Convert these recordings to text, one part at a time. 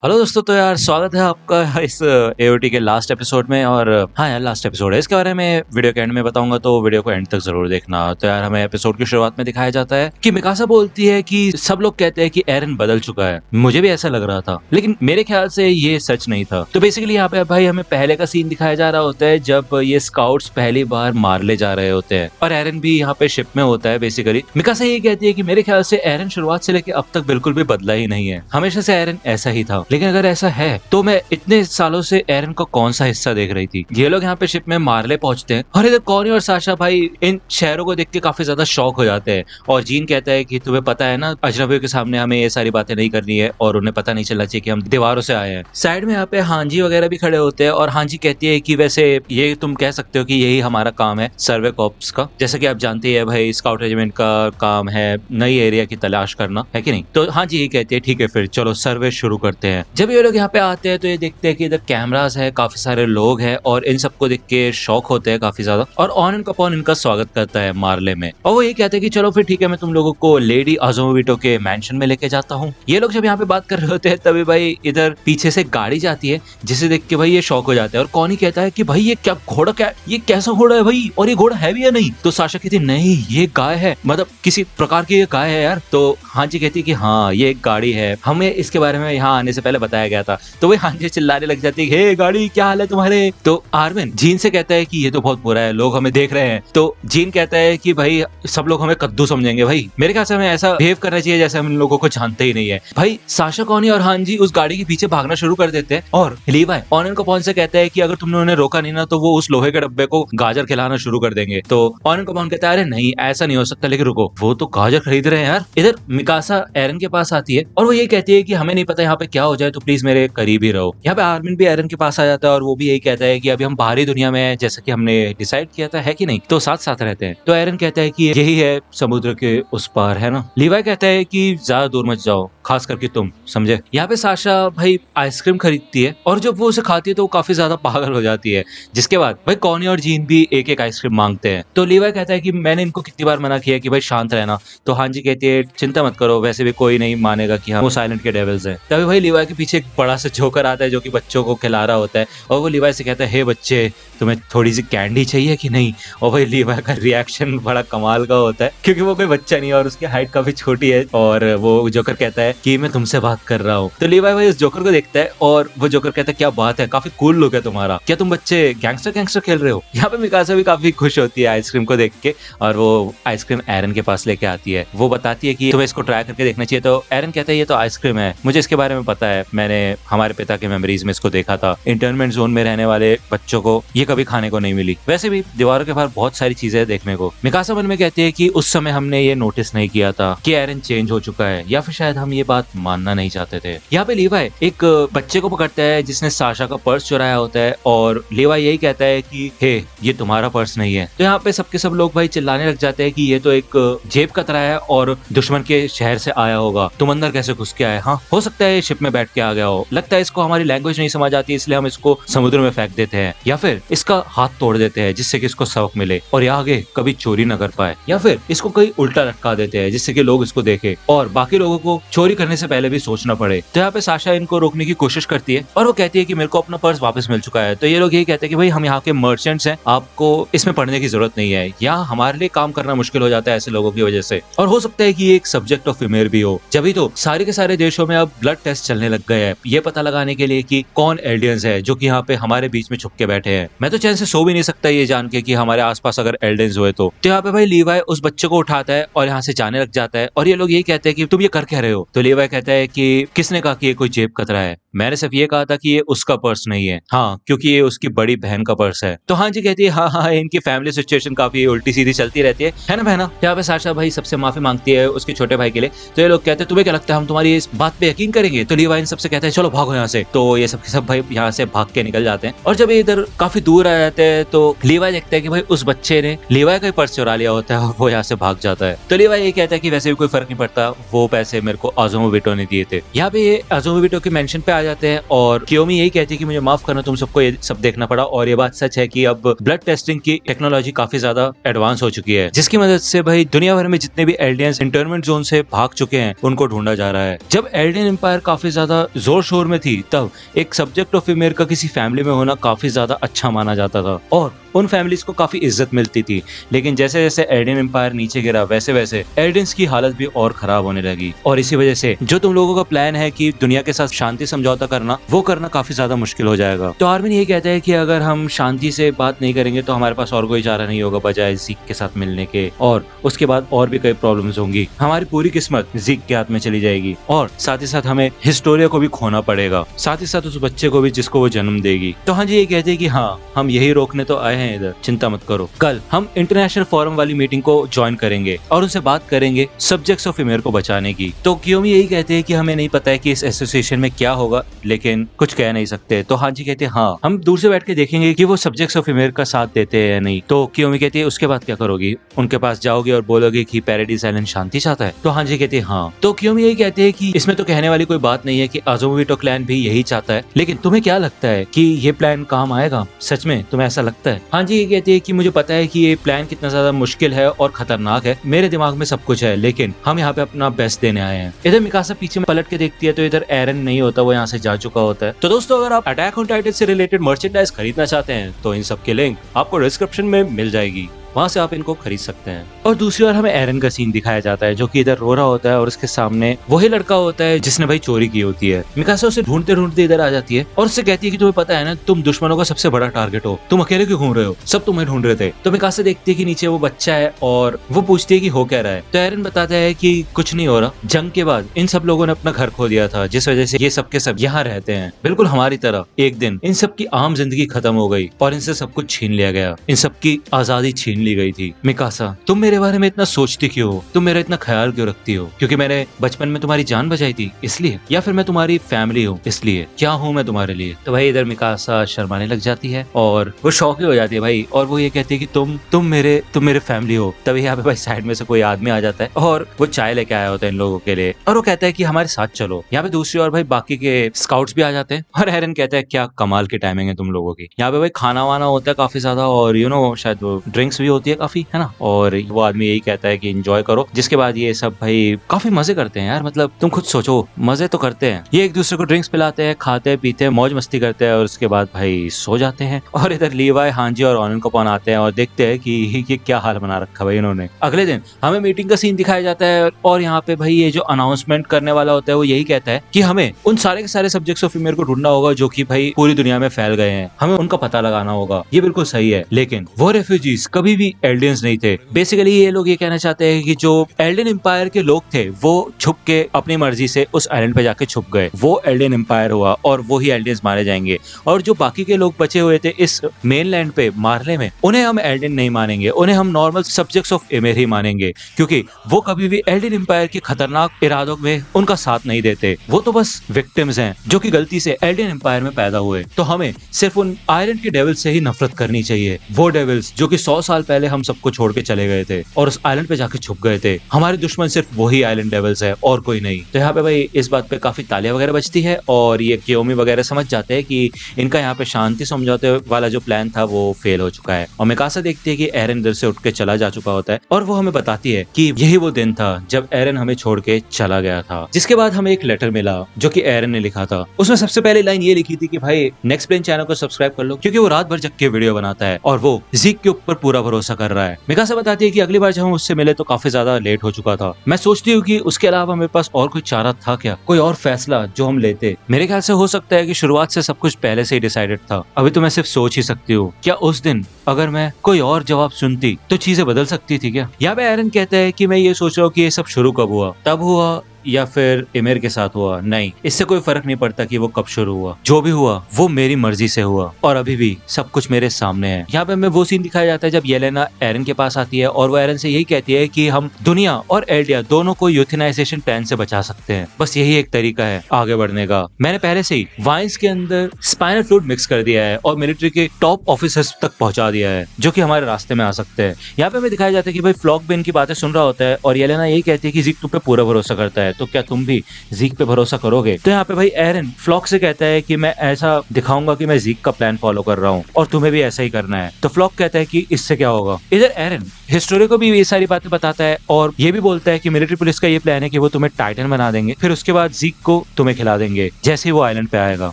Hello दोस्तों, तो यार स्वागत है आपका इस एओटी के लास्ट एपिसोड में। और हाँ यार, लास्ट एपिसोड है, इसके बारे में वीडियो के एंड में बताऊंगा, तो वीडियो को एंड तक जरूर देखना। तो यार, हमें एपिसोड की शुरुआत में दिखाया जाता है कि मिकासा बोलती है कि सब लोग कहते हैं कि एरन बदल चुका है। मुझे भी ऐसा लग रहा था, लेकिन मेरे ख्याल से ये सच नहीं था। तो बेसिकली यहाँ पे भाई हमें पहले का सीन दिखाया जा रहा होता है जब ये स्काउट्स पहली बार मार ले जा रहे होते हैं और एरन भी यहाँ पे शिप में होता है। बेसिकली मिकासा ये कहती है कि मेरे ख्याल से एरन शुरुआत से लेकर अब तक बिल्कुल भी बदला ही नहीं है, हमेशा से एरन ऐसा ही था। लेकिन अगर ऐसा है तो मैं इतने सालों से एरन का कौन सा हिस्सा देख रही थी। ये लोग यहाँ पे शिप में मार्ले पहुंचते हैं और इधर कॉनी और साशा भाई इन शहरों को देख के काफी ज्यादा शॉक हो जाते हैं। और जीन कहता है कि तुम्हें पता है ना, अजनबियों के सामने हमें ये सारी बातें नहीं करनी है और उन्हें पता नहीं चलना चाहिए कि हम दीवारों से आए हैं। साइड में यहाँ पे हांजी वगैरह भी खड़े होते हैं और हांजी कहती है कि वैसे ये तुम कह सकते हो कि यही हमारा काम है, सर्वे कॉप्स का। जैसा कि आप जानते हैं भाई, स्काउट रेजिमेंट का काम है नई एरिया की तलाश करना, है कि नहीं। तो हांजी ये कहती है ठीक है, फिर चलो सर्वे शुरू करते हैं। जब ये लोग यहाँ पे आते हैं तो ये देखते हैं कि इधर कैमरास है, काफी सारे लोग हैं और इन सबको देख के शॉक होते हैं काफी ज्यादा। और ऑन कपॉन इनका स्वागत करता है मार्ले में और वो ये कहते हैं कि चलो फिर ठीक है, मैं तुम लोगों को लेडी अजोमोविटो के मैंशन में लेके जाता हूँ। ये लोग जब यहाँ पे बात कर रहे होते हैं तभी भाई इधर पीछे से गाड़ी जाती है, जिसे देख के भाई ये शॉक हो जाता है। और कॉनी कहता है कि भाई ये क्या घोड़ा, क्या ये कैसा घोड़ा है भाई, और ये घोड़ा है भी या नहीं। तो साशा कहती नहीं, ये गाय है, मतलब किसी प्रकार की ये गाय है यार। तो हांजी कहती है कि हाँ ये एक गाड़ी है, हमें इसके बारे में यहाँ आने से पहले बताया गया था। तो वही हांजी चिल्लाने लग जाती है, हे गाड़ी क्या हाल है तुम्हारे। तो आर्मिन जीन से कहता है कि ये तो बहुत बुरा है, लोग हमें देख रहे हैं। तो जीन कहता है कि भाई सब लोग हमें कद्दू समझेंगे, भाई मेरे ख्याल से हमें ऐसा बिहेव करना चाहिए जैसे हम इन लोगों को जानते ही नहीं है। भाई साशा, कॉनी और हांजी उस गाड़ी के पीछे भागना शुरू कर देते हैं और लीवाई ऑनन कपॉन से कहता है कि अगर तुमने उन्हें रोका नहीं ना तो वो उस लोहे के डब्बे को गाजर खिलाना शुरू कर देंगे। तो ऑनन कपॉन कहता है अरे नहीं, ऐसा नहीं हो सकता, लेकिन रुको, वो तो गाजर खरीद रहे हैं यार। इधर मिकासा एरन के पास आती है और वो ये कहती है कि हमें नहीं पता यहाँ पे क्या हो जाए, तो प्लीज मेरे करीब ही रहो। यहाँ पे आर्मिन भी एरन के पास आ जाता है और वो भी यही कहता है कि अभी हम बाहरी दुनिया में हैं, जैसा कि हमने डिसाइड किया था, है कि नहीं, तो साथ साथ रहते हैं। तो एरन कहता है कि यही है समुद्र के उस पार, है ना। लीवाई कहता है कि ज्यादा दूर मत जाओ, खास करके तुम, समझे। यहाँ पे साशा भाई आइसक्रीम खरीदती है और जब वो उसे खाती है तो वो काफी ज्यादा पागल हो जाती है, जिसके बाद भाई कॉनी और जीन भी एक एक आइसक्रीम मांगते हैं। तो लीवाई कहता है कि मैंने इनको कितनी बार मना किया कि भाई शांत रहना। तो हांजी कहती है चिंता मत करो, वैसे भी कोई नहीं मानेगा कि हम वो साइलेंट के डेविल्स हैं। तभी भाई लीवाई के पीछे एक बड़ा सा जोकर आता है जो कि बच्चों को खिला रहा होता है और वो लीवाई से कहता है हे बच्चे, तुम्हें थोड़ी सी कैंडी चाहिए कि नहीं। और भाई लीवाई का रिएक्शन बड़ा कमाल का होता है क्योंकि वो कोई बच्चा नहीं है और उसकी हाइट काफी छोटी है। और वो जोकर कहता है कि मैं तुमसे बात कर रहा हूँ। तो लीवाई भाई उस जोकर को देखता है और वो जोकर कहता है क्या बात है, काफी कूल लुक है तुम्हारा, क्या तुम बच्चे गैंगस्टर गैंगस्टर खेल रहे हो। यहाँ पे मिकासा भी काफी खुश होती है आइसक्रीम को देख के और वो आइसक्रीम एरन के पास लेके आती है। वो बताती है कि तुम्हें इसको ट्राई करके देखना चाहिए। तो एरन कहता है ये तो आइसक्रीम है, मुझे इसके बारे में पता है, मैंने हमारे पिता के मेमोरीज में इसको देखा था, इंटरनमेंट जोन में रहने वाले बच्चों को ये कभी खाने को नहीं मिली। वैसे भी दीवारों के बाहर बहुत सारी चीजें देखने को। मिकासा मन में कहती है कि उस समय हमने ये नोटिस नहीं किया था कि एरन चेंज हो चुका है, या फिर शायद हम ये बात मानना नहीं चाहते थे। यहाँ पे लीवाई एक बच्चे को पकड़ता है जिसने साशा का पर्स चुराया होता है और लीवाई यही कहता है कि हे ये तुम्हारा पर्स नहीं है। तो यहाँ पे सबके सब लोग भाई चिल्लाने लग जाते हैं कि ये तो एक जेब कतरा है और दुश्मन के शहर से आया होगा, तुम अंदर कैसे घुस के आए। हाँ हो सकता है शिप में बैठ के आ गया हो, लगता है इसको हमारी लैंग्वेज नहीं समझ आती इसलिए हम इसको समुद्र में फेंक देते हैं, या फिर इसका हाथ तोड़ देते हैं जिससे कि इसको सबक मिले और ये आगे कभी चोरी न कर पाए, या फिर इसको कहीं उल्टा लटका देते हैं जिससे कि लोग इसको देखें और बाकी लोगों को चोरी करने से पहले भी सोचना पड़े। तो यहाँ पे साशा इनको रोकने की कोशिश करती है और वो कहती है कि मेरे को अपना पर्स वापस मिल चुका है। तो ये लोग यही कहते हैं कि भाई हम यहाँ के मर्चेंट्स हैं, आपको इसमें पढ़ने की जरूरत नहीं है, यहाँ हमारे लिए काम करना मुश्किल हो जाता है ऐसे लोगों की वजह से, और हो सकता है कि ये एक सब्जेक्ट ऑफ फीमेल भी हो। जब तो सारे के सारे देशों में अब ब्लड टेस्ट चलने लग गए हैं ये पता लगाने के लिए कि कौन एल्डियंस है जो कि यहाँ पे हमारे बीच में छुप के बैठे हैं। मैं तो चैन से सो भी नहीं सकता ये जान के कि हमारे आसपास अगर एल्डियंस हुए तो यहाँ पे भाई लीवाई उस बच्चे को उठाता है और यहाँ से जाने लग जाता है और ये लोग यही कहते हैं कि तुम ये कर क्या रहे हो। तो लीवाई कहता है कि किसने कहा कि ये कोई जेब कतरा है, मैंने सिर्फ ये कहा था कि ये उसका पर्स नहीं है, हाँ क्योंकि ये उसकी बड़ी बहन का पर्स है। तो हाँ जी कहती है हाँ हाँ इनकी फैमिली सिचुएशन काफी उल्टी सीधी चलती रहती है ना बहना। यहाँ पे साशा भाई सबसे माफी मांगती है उसके छोटे भाई के लिए। तो ये लोग कहते हैं तुम्हें क्या लगता है हम तुम्हारी इस बात पे यकीन करेंगे। तो लीवाई इन सबसे कहता है चलो भागो यहाँ से। तो ये सब भाई यहाँ से भाग के निकल जाते हैं और जब ये इधर काफी दूर दूर आ जाते हैं तो लीवाई देखता है कि भाई उस बच्चे ने लीवाई का ही पर्स चुरा लिया होता है और वो यहाँ से भाग जाता है। तो लीवाई ये कहता है कि वैसे भी कोई फर्क नहीं पड़ता, वो पैसे मेरे को अज़ुमाबिटो ने दिए थे। यहाँ पे ये अज़ुमाबिटो के मेंशन पे आ जाते हैं और कियोमी यही कहती है कि मुझे माफ करना, तुम सबको ये सब देखना पड़ा। और ये बात सच है कि अब ब्लड टेस्टिंग की टेक्नोलॉजी काफी ज्यादा एडवांस हो चुकी है, जिसकी मदद से भाई दुनिया भर में जितने भी एल्डियंस इंटरमेंट जोन से भाग चुके हैं उनको ढूंढा जा रहा है। जब एल्डियन एम्पायर काफी ज्यादा जोर शोर में थी तब एक सब्जेक्ट ऑफ फेमियर का किसी फैमिली में होना काफी ज्यादा अच्छा माना जाता था और उन फैमिलीज को काफी इज्जत मिलती थी। लेकिन जैसे जैसे एल्डियन एम्पायर नीचे गिरा वैसे वैसे एल्डियंस की हालत भी और खराब होने लगी और इसी वजह से जो तुम लोगों का प्लान है कि दुनिया के साथ शांति समझौता करना, वो करना काफी ज्यादा मुश्किल हो जाएगा। तो आर्मिन ये कहता है कि अगर हम शांति से बात नहीं करेंगे तो हमारे पास और कोई चारा नहीं होगा बजाय ज़ीक के साथ मिलने के, और उसके बाद और भी कई प्रॉब्लम्स होंगी। हमारी पूरी किस्मत ज़ीक के हाथ में चली जाएगी और साथ ही साथ हमें हिस्टोरिया को भी खोना पड़ेगा, साथ ही साथ उस बच्चे को भी जिसको वो जन्म देगी। तो हाँ जी, ये कहते हैं कि हाँ, हम यही रोकने तो आए हैं इधर, चिंता मत करो। कल हम इंटरनेशनल फोरम वाली मीटिंग को ज्वाइन करेंगे और उनसे बात करेंगे सब्जेक्ट्स ऑफ फेमियर को बचाने की। तो कियोमी यही कहते हैं कि हमें नहीं पता है कि इस एसोसिएशन में क्या होगा, लेकिन कुछ कह नहीं सकते। तो हाँ जी कहते हैं हाँ, हम दूर से बैठ के देखेंगे कि वो सब्जेक्ट्स ऑफ फेमियर का साथ देते हैं या नहीं। तो कियोमी कहती है उसके बाद क्या करोगी? उनके पास जाओगे और बोलोगे कि पैराडाइज आइलैंड शांति चाहता है? तो हाँ जी कहते हैं हाँ। तो कियोमी यही कहते हैं कि इसमें तो कहने वाली कोई बात नहीं है कि अज़ुमाबिटो क्लैन भी यही चाहता है, लेकिन तुम्हें क्या लगता है कि ये प्लान काम आएगा? सच में तुम्हें ऐसा लगता है? हाँ जी ये कहती है कि मुझे पता है कि ये प्लान कितना ज्यादा मुश्किल है और खतरनाक है, मेरे दिमाग में सब कुछ है, लेकिन हम यहाँ पे अपना बेस्ट देने आए हैं। इधर मिकासा पीछे पलट के देखती है तो इधर एरन नहीं होता, वो यहाँ से जा चुका होता है। तो दोस्तों, अगर आप अटैक ऑन टाइटन से रिलेटेड मर्चेंडाइज खरीदना चाहते हैं तो इन सब की लिंक आपको डिस्क्रिप्शन में मिल जाएगी, वहां से आप इनको खरीद सकते हैं। और दूसरी ओर हमें एरन का सीन दिखाया जाता है जो कि इधर रो रहा होता है और उसके सामने वही लड़का होता है जिसने भाई चोरी की होती है। मिकासा उसे ढूंढते ढूंढते इधर आ जाती है और उससे कहती है कि तुम्हें पता है ना, तुम दुश्मनों का सबसे बड़ा टारगेट हो, तुम अकेले क्यों घूम रहे हो, सब तुम्हें ढूंढ रहे थे। तो मिकासा देखती है कि नीचे वो बच्चा है और वो पूछती है कि हो क्या रहा है। तो एरन बताता है कि कुछ नहीं हो रहा, जंग के बाद इन सब लोगों ने अपना घर खो दिया था, जिस वजह से ये सब के सब यहाँ रहते हैं बिल्कुल हमारी तरह। एक दिन इन सब की आम जिंदगी खत्म हो गई और इनसे सब कुछ छीन लिया गया, इन सब की आजादी छीन ली गई थी। मिकासा, तुम मेरे बारे में इतना सोचती क्यों हो, तुम मेरा इतना ख्याल क्यों रखती हो? क्योंकि मैंने बचपन में तुम्हारी जान बचाई थी इसलिए, या फिर मैं तुम्हारी फैमिली हूँ इसलिए? क्या हूँ मैं तुम्हारे लिए? तो भाई इधर मिकासा शर्माने लग जाती है और वो शौक हो जाती है भाई, और वो ये कहती है कि तुम मेरे फैमिली हो। तभी यहाँ पे भाई साइड में से कोई आदमी आ जाता है और वो चाय लेके आया होता है इन लोगों के लिए और वो कहता है कि हमारे साथ चलो। यहाँ पे दूसरी ओर भाई बाकी के स्काउट्स भी आ जाते हैं और एरन कहता है क्या कमाल की टाइमिंग है तुम लोगों की। यहाँ पे भाई खाना वाना होता है काफी ज्यादा और शायद वो ड्रिंक्स भी होती है काफी, है ना, और वो आदमी यही कहता है कि एंजॉय करो। जिसके बाद ये सब भाई काफी मजे करते हैं यार, मतलब तुम खुद सोचो, मजे तो करते हैं। ये एक दूसरे को ड्रिंक्स पिलाते हैं, खाते हैं, पीते हैं, मौज मस्ती करते हैं और उसके बाद भाई सो जाते हैं। और इधर लीवाई, हांजी और ऑनन को पहुंच आते हैं और देखते हैं कि ये क्या हाल बना रखा भाई इन्होंने। अगले दिन हमें मीटिंग का सीन दिखाया जाता है और यहाँ पे भाई ये जो अनाउंसमेंट करने वाला होता है वो यही कहता है कि हमें उन सारे के सारे सब्जेक्ट्स ऑफ फेमियर को ढूंढना होगा जो कि भाई पूरी दुनिया में फैल गए हैं, हमें उनका पता लगाना होगा। ये बिल्कुल सही है, लेकिन वो रेफ्यूजीज कभी भी एल्डियंस नहीं थे। बेसिकली ये लोग ये कहना चाहते हैं कि जो एल्डियन एम्पायर के लोग थे वो छुप के अपनी मर्जी से उस आइलैंड पे जाके छुप गए, वो एल्डियन एम्पायर हुआ और वो ही एल्डियंस मारे जाएंगे। और जो बाकी के लोग बचे हुए थे इस मेनलैंड पे मारने में, उन्हें हम एल्डियन नहीं मानेंगे, उन्हें हम नॉर्मल सब्जेक्ट्स ऑफ एमेर ही मानेंगे, क्योंकि वो कभी भी एल्डियन एम्पायर के खतरनाक इरादों में उनका साथ नहीं देते। वो तो बस विक्टिम्स हैं जो कि गलती से एल्डियन एम्पायर में पैदा हुए। तो हमें सिर्फ उन आयरन के डेविल्स से ही नफरत करनी चाहिए, वो डेविल्स जो कि 100 साल पहले हम सबको छोड़ के चले गए थे और उस आइलैंड पे जाके छुप गए थे। हमारे दुश्मन सिर्फ वही आइलैंड डेविल्स है और कोई नहीं। तो यहाँ पे भाई इस बात पे काफी तालियां वगैरह बजती है और ये कियोमी वगैरह समझ जाते हैं कि इनका यहाँ पे शांति समझौते वाला जो प्लान था वो फेल हो चुका है। और मिकासा देखती है कि एरन इधर से उठ के चला जा चुका होता है और वो हमें बताती है कि यही वो दिन था जब एरन हमें छोड़ के चला गया था। जिसके बाद हमें एक लेटर मिला जो कि एरन ने लिखा था। उसमें सबसे पहले लाइन ये लिखी थी कि भाई नेक्स्ट प्लेन चैनल को सब्सक्राइब कर लो, क्योंकि वो रात भर जग के वीडियो बनाता है और वो ज़ीक के ऊपर पूरा भरोसा कर रहा है। मिकासा बताती है कि अगली बार जब हम उससे मिले तो काफी ज्यादा लेट हो चुका था। मैं सोचती हूँ कि उसके अलावा मेरे पास और कोई चारा था क्या, कोई और फैसला जो हम लेते। मेरे ख्याल से हो सकता है कि शुरुआत से सब कुछ पहले से ही डिसाइडेड था। अभी तो मैं सिर्फ सोच ही सकती हूँ, क्या उस दिन अगर मैं कोई और जवाब सुनती तो चीजें बदल सकती थी क्या। यहाँ पे एरन कहता है कि मैं ये सोच रहा हूँ कि ये सब शुरू कब हुआ, तब हुआ या फिर इमिर के साथ हुआ, नहीं, इससे कोई फर्क नहीं पड़ता कि वो कब शुरू हुआ। जो भी हुआ वो मेरी मर्जी से हुआ और अभी भी सब कुछ मेरे सामने है। यहाँ पे हमें वो सीन दिखाया जाता है जब येलेना एरन के पास आती है और वो एरन से यही कहती है कि हम दुनिया और एल्डिया दोनों को यूथेनाइजेशन प्लान से बचा सकते हैं, बस यही एक तरीका है आगे बढ़ने का। मैंने पहले से ही वाइन्स के अंदर स्पाइनल फ्लूइड मिक्स कर दिया है और मिलिट्री के टॉप ऑफिसर्स तक पहुंचा दिया है जो कि हमारे रास्ते में आ सकते हैं। यहाँ पे हमें दिखाया जाता है कि भाई फ्लॉक भी इनकी बातें सुन रहा होता है और येलेना यही कहती है कि ज़ीक तुम पे पूरा भरोसा करता है, तो क्या तुम भी ज़ीक पे भरोसा करोगे? तो यहाँ पे भाई एरन फ्लॉक से कहता है कि मैं ऐसा दिखाऊंगा कि मैं ज़ीक का प्लान फॉलो कर रहा हूँ और तुम्हें भी ऐसा ही करना है। तो फ्लॉक कहता है कि इससे क्या होगा। इधर एरन हिस्टोरी को भी ये सारी बातें बताता है और ये भी बोलता है कि मिलिट्री पुलिस का ये प्लान है कि वो तुम्हें टाइटन बना देंगे, फिर उसके बाद ज़ीक को तुम्हें खिला देंगे जैसे ही वो आइलैंड पे आएगा।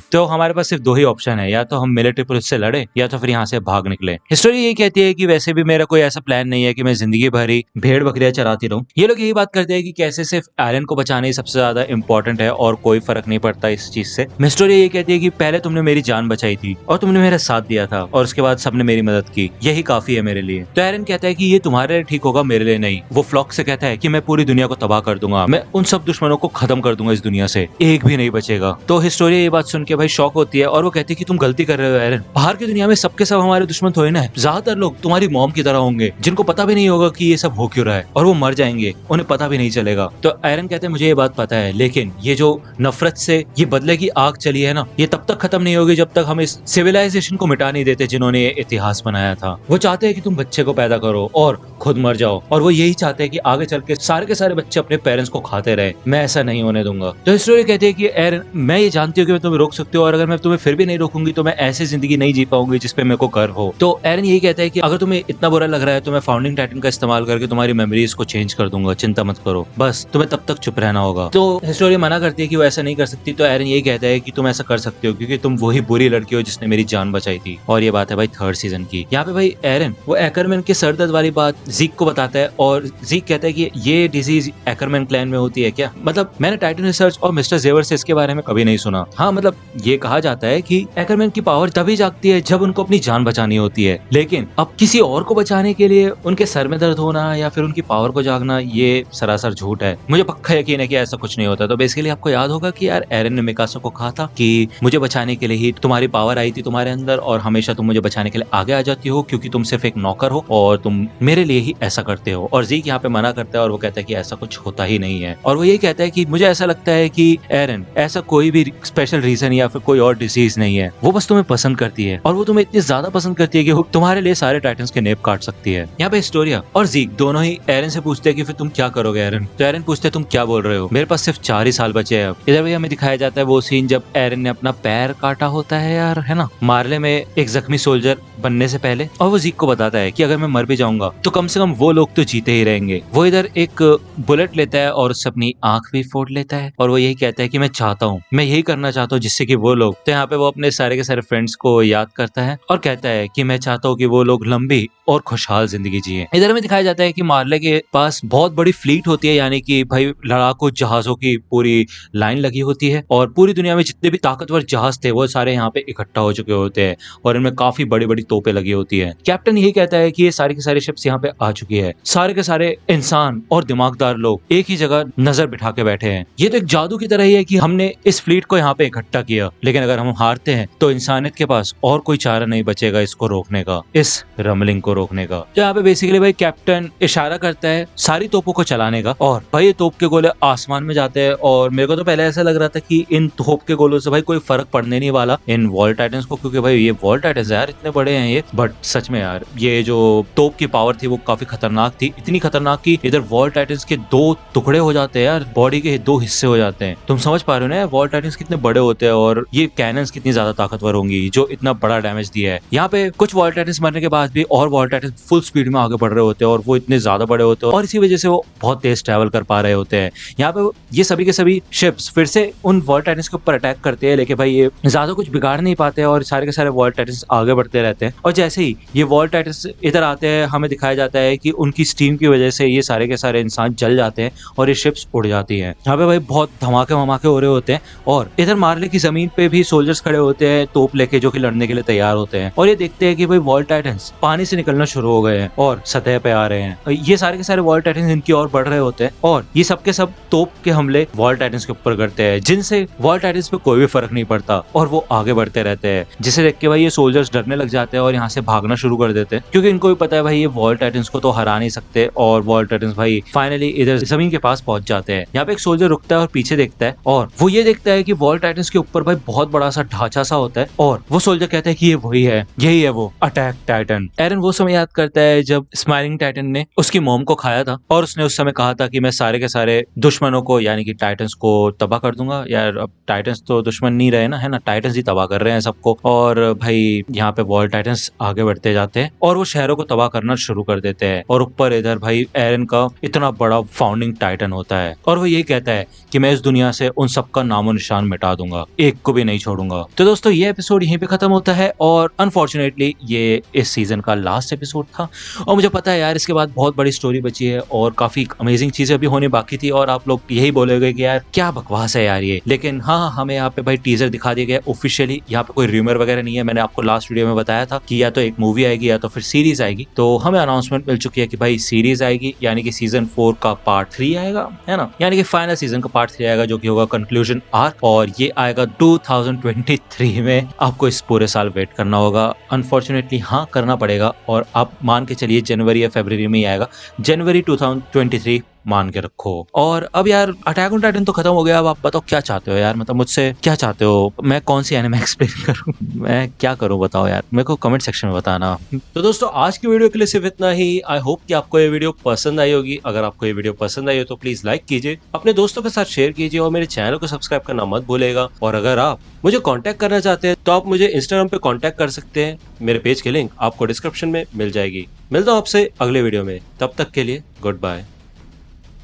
तो हमारे पास सिर्फ दो ही ऑप्शन है, या तो हम मिलिट्री पुलिस से लड़े या तो फिर यहाँ से भाग निकले। हिस्टोरी यही कहती है कि वैसे भी मेरा कोई ऐसा प्लान नहीं है कि मैं जिंदगी भर ही भेड़ बकरियां चराती रहूं। ये लोग यही बात करते हैं कि कैसे सिर्फ आइलैंड को बचाना ही सबसे ज्यादा इंपॉर्टेंट है और कोई फर्क नहीं पड़ता इस चीज से। हिस्टोरी ये कहती है कि पहले तुमने मेरी जान बचाई थी और तुमने मेरा साथ दिया था और उसके बाद सबने मेरी मदद की, यही काफी है मेरे लिए। तो एरन कहता है कि ये तुम्हारे लिए ठीक होगा, मेरे लिए नहीं। वो फ्लॉक से कहता है कि मैं पूरी दुनिया को तबाह कर दूंगा, मैं उन सब दुश्मनों को खत्म कर दूंगा, इस दुनिया से एक भी नहीं बचेगा। तो हिस्टोरिया ये बात सुन के भाई शॉक होती है और वो कहती है कि तुम गलती कर रहे हो एरन, बाहर की दुनिया में सबके सब हमारे दुश्मन थोड़े ना है, ज्यादातर लोग तुम्हारी मॉम की तरह होंगे जिनको पता भी नहीं होगा कि ये सब हो क्यों रहा है और वो मर जाएंगे, उन्हें पता भी नहीं चलेगा। तो एरन कहते हैं मुझे ये बात पता है, लेकिन ये जो नफरत से ये बदले की आग चली है ना, ये तब तक खत्म नहीं होगी जब तक हम इस सिविलाइजेशन को मिटा नहीं देते जिन्होंने ये इतिहास बनाया था। वो चाहते हैं कि तुम बच्चे को पैदा करो और खुद मर जाओ और वो यही चाहते हैं कि आगे चल के सारे बच्चे अपने पेरेंट्स को खाते रहे। मैं ऐसा नहीं होने दूंगा। तो हिस्टोरी कहती है कि एरन मैं ये जानती हूँ कि मैं तुम्हें रोक सकती हूँ और अगर मैं तुम्हें फिर भी नहीं रोकूंगी तो मैं ऐसी जिंदगी नहीं जी पाऊंगी जिसपे मेरे को गर्व हो। तो एरन यही कहता है कि अगर तुम्हें इतना बुरा लग रहा है तो मैं फाउंडिंग टाइटन का इस्तेमाल करके तुम्हारी मेमोरीज को चेंज कर दूंगा, चिंता मत करो, बस तुम्हें तब तक चुप रहना होगा। तो हिस्टोरी मना करती है कि वो ऐसा नहीं कर सकती। तो एरन यही कहता है कि तुम ऐसा कर सकते हो क्योंकि तुम वही बुरी लड़की हो जिसने मेरी जान बचाई थी। और ये बात है भाई 3rd सीजन की। यहाँ पे भाई एरन वो एकरमैन के सर दर्द वाली बात ज़ीक को बताता है और ज़ीक कहता है कि ये डिजीज एकरमैन क्लैन में होती है क्या? मतलब मैंने टाइटन रिसर्च और मिस्टर जेवर से इसके बारे में कभी नहीं सुना। हाँ मतलब ये कहा जाता है कि एकरमैन की पावर तभी जागती है जब उनको अपनी जान बचानी होती है, लेकिन अब किसी और को बचाने के लिए उनके सर में दर्द होना या फिर उनकी पावर को जागना ये सरासर झूठ है। मुझे पक्का यकीन है कि ऐसा कुछ नहीं होता। तो बेसिकली आपको याद होगा कि यार एरन ने मिकासा को कहा था कि मुझे बचाने के लिए ही तुम्हारी पावर आई थी तुम्हारे अंदर और हमेशा तुम मुझे बचाने के लिए आगे आ जाती हो क्योंकि तुम सिर्फ एक नौकर हो और तुम मेरे लिए ही ऐसा करते हो। और ज़ीक यहाँ पे मना करता है और वो कहता है कि ऐसा कुछ होता ही नहीं है। और वो यही कहता है कि मुझे ऐसा लगता है कि एरन ऐसा कोई भी स्पेशल रीजन या फिर कोई और डिजीज नहीं है, वो बस तुम्हें पसंद करती है और वो तुम्हें इतनी ज्यादा पसंद करती है कि वो तुम्हारे लिए सारे टाइटन्स के नेप काट सकती है। यहाँ पे हिस्टोरिया और ज़ीक दोनों ही एरन से पूछते हैं कि फिर तुम क्या करोगे एरन? तो एरन पूछते है तुम क्या बोल रहे हो, मेरे पास सिर्फ 4 ही साल बचे हैं अब। इधर भी हमें दिखाया जाता है वो सीन जब एरन ने अपना पैर काटा होता है यार, है ना, मार्ले में एक जख्मी सोल्जर बनने से पहले। और वो ज़ीक को बताता है कि अगर मैं मर भी जाऊंगा तो कम से कम वो लोग तो जीते ही रहेंगे। वो इधर एक बुलेट लेता है और उससे अपनी आंख भी फोड़ लेता है और वो यही कहता है कि मैं चाहता हूँ, मैं यही करना चाहता हूँ जिससे कि वो लोग। तो यहाँ पे वो अपने सारे के सारे फ्रेंड्स को याद करता है और कहता है कि मैं चाहता हूँ कि वो लोग लंबी और खुशहाल जिंदगी जिए। इधर में दिखाया जाता है कि मार्ले के पास बहुत बड़ी फ्लीट होती है, यानी कि भाई लड़ाकू जहाजों की पूरी लाइन लगी होती है और पूरी दुनिया में जितने भी ताकतवर जहाज थे वो सारे यहाँ पे इकट्ठा हो चुके होते हैं और इनमें काफी बड़ी बड़ी तोपें लगी होती है। कैप्टन यही कहता है कि ये सारी की सारी शिप्स यहाँ पे आ चुकी है, सारे के सारे इंसान और दिमागदार लोग एक ही जगह नजर बिठा के बैठे हैं। ये तो एक जादू की तरह ही है कि हमने इस फ्लीट को यहाँ पे इकट्ठा किया, लेकिन अगर हम हारते हैं तो इंसानियत के पास और कोई चारा नहीं बचेगा इसको रोकने का, इस रमलिंग को रोकने का। तो यहाँ पे बेसिकली भाई कैप्टन इशारा करता है सारी तोपों को चलाने का और भाई ये तोप के गोले आसमान में जाते हैं और मेरे को तो पहले ऐसा लग रहा था कि इन तोप के गोलों से भाई कोई फर्क पड़ने नहीं वाला इन वॉल टाइटन्स को, क्योंकि भाई ये वॉल टाइटन्स यार इतने बड़े हैं ये। बट सच में यार ये जो तोप की पावर थी वो काफी खतरनाक थी, इतनी खतरनाक कि इधर वॉल टाइटन्स के 2 टुकड़े हो जाते हैं यार, बॉडी के 2 हिस्से हो जाते हैं। तुम समझ पा रहे हो ना वॉल टाइटन्स कितने बड़े होते हैं और ये कैनन्स कितनी ज्यादा ताकतवर होंगी जो इतना बड़ा डैमेज दिया है। यहाँ पे कुछ वॉल टाइटन्स मरने के बाद भी और वॉल टाइटन्स फुल स्पीड में आगे बढ़ रहे होते हैं और वो इतने ज्यादा बड़े होते हैं और इसी वजह से वो बहुत तेज ट्रैवल कर पा रहे होते हैं। यहाँ पे ये सभी के सभी शिप्स फिर से उन वॉल टाइटन्स के ऊपर अटैक करते हैं, लेकिन भाई ये ज्यादा कुछ बिगाड़ नहीं पाते और सारे के सारे वॉल टाइटन्स आगे बढ़ते रहते हैं। और जैसे ही ये वॉल टाइटन्स इधर आते हैं हमें दिखाया दिखाया जाता है कि उनकी स्टीम की वजह से ये सारे के सारे इंसान जल जाते हैं और ये शिप्स उड़ जाती हैं। यहाँ पे भाई बहुत धमाके वमाके हो रहे होते हैं और इधर मार्ले की जमीन पे भी सोल्जर्स खड़े होते हैं तोप लेके, जो कि लड़ने के लिए तैयार होते हैं। और ये देखते हैं कि भाई वॉल टाइटन्स पानी से निकलना शुरू हो गए हैं और सतह पे आ रहे हैं। ये सारे के सारे वॉल टाइटन्स इनकी ओर बढ़ रहे होते हैं और ये सब के सब तोप के हमले वॉल टाइटन्स के ऊपर करते हैं, जिनसे वॉल टाइटन्स पे कोई भी फर्क नहीं पड़ता और वो आगे बढ़ते रहते हैं। जिसे देख के भाई ये सोल्जर्स डरने लग जाते हैं और यहाँ से भागना शुरू कर देते हैं, क्योंकि इनको भी पता है भाई ये वॉल टाइटन्स को तो हरा नहीं सकते। और वॉल टाइटन्स भाई फाइनली इधर जमीन के पास पहुंच जाते हैं। यहाँ पे एक सोल्जर रुकता है और पीछे देखता है और वो ये देखता है कि वॉल टाइटन्स के ऊपर भाई बहुत बड़ा सा ढांचा सा होता है और वो सोल्जर कहता है कि ये वही है, यही है वो अटैक टाइटन। एरन वो समय याद करता है जब स्माइलिंग टाइटन ने उसकी मॉम को खाया था और उसने उस समय कहा था कि मैं सारे के सारे दुश्मनों को यानी कि टाइटन्स को तबाह कर दूंगा। यार अब टाइटन्स तो दुश्मन नहीं रहे ना, है ना, टाइटन्स ही तबाह कर रहे हैं सबको। और भाई यहाँ पे वॉल टाइटन्स आगे बढ़ते जाते हैं और वो शहरों को तबाह करना शुरू कर देते हैं। और ऊपर इधर भाई एरन का इतना बड़ा फाउंडिंग टाइटन होता है और वो यही कहता है कि मैं इस दुनिया से उन सबका नामो निशान मिटा दूंगा, एक को भी नहीं छोड़ूंगा। तो दोस्तों ये एपिसोड यहीं पे खत्म होता है और अनफॉर्चुनेटली ये इस सीजन का लास्ट एपिसोड था। और मुझे पता है यार इसके बाद बहुत बड़ी स्टोरी बची है और काफी अमेजिंग चीजें अभी होने बाकी थी और आप लोग यही बोलोगे कि यार क्या बकवास है यार ये। लेकिन हाँ, हमें यहाँ पे भाई टीजर दिखा दिया गया ऑफिशियली। यहाँ पे कोई रूमर वगैरह नहीं है। मैंने आपको लास्ट वीडियो में बताया था कि या तो एक मूवी आएगी या तो फिर सीरीज आएगी। तो हमें अनाउंसमेंट मिल चुकी है कि भाई सीरीज आएगी, यानी कि सीजन 4 का पार्ट 3 आएगा, है ना, यानी कि फाइनल सीजन का पार्ट 3 आएगा, जो कि होगा कंक्लूजन आर्क। और ये आएगा 2023 में। आपको इस पूरे साल वेट करना होगा, अनफॉर्चुनेटली हाँ करना पड़ेगा। और आप मान के चलिए जनवरी या फरवरी में ही आएगा, जनवरी 2023 मान के रखो। और अब यार अटैक ऑन टाइटन तो खत्म हो गया। अब आप बताओ क्या चाहते हो यार, मतलब मुझसे क्या चाहते हो, मैं कौन सी एनिमे एक्सप्लेन करूं, मैं क्या करूं बताओ यार, मेरे को कमेंट सेक्शन में बताना। तो दोस्तों आज की वीडियो के लिए सिर्फ इतना ही। आई होप कि आपको ये वीडियो पसंद आई होगी। अगर आपको ये वीडियो पसंद आई हो तो प्लीज लाइक कीजिए, अपने दोस्तों के साथ शेयर कीजिए और मेरे चैनल को सब्सक्राइब करना मत भूलिएगा। और अगर आप मुझे कांटेक्ट करना चाहते हैं तो आप मुझे इंस्टाग्राम पे कांटेक्ट कर सकते हैं। मेरे पेज की लिंक आपको डिस्क्रिप्शन में मिल जाएगी। मिलता हूं आपसे अगले वीडियो में, तब तक के लिए गुड बाय।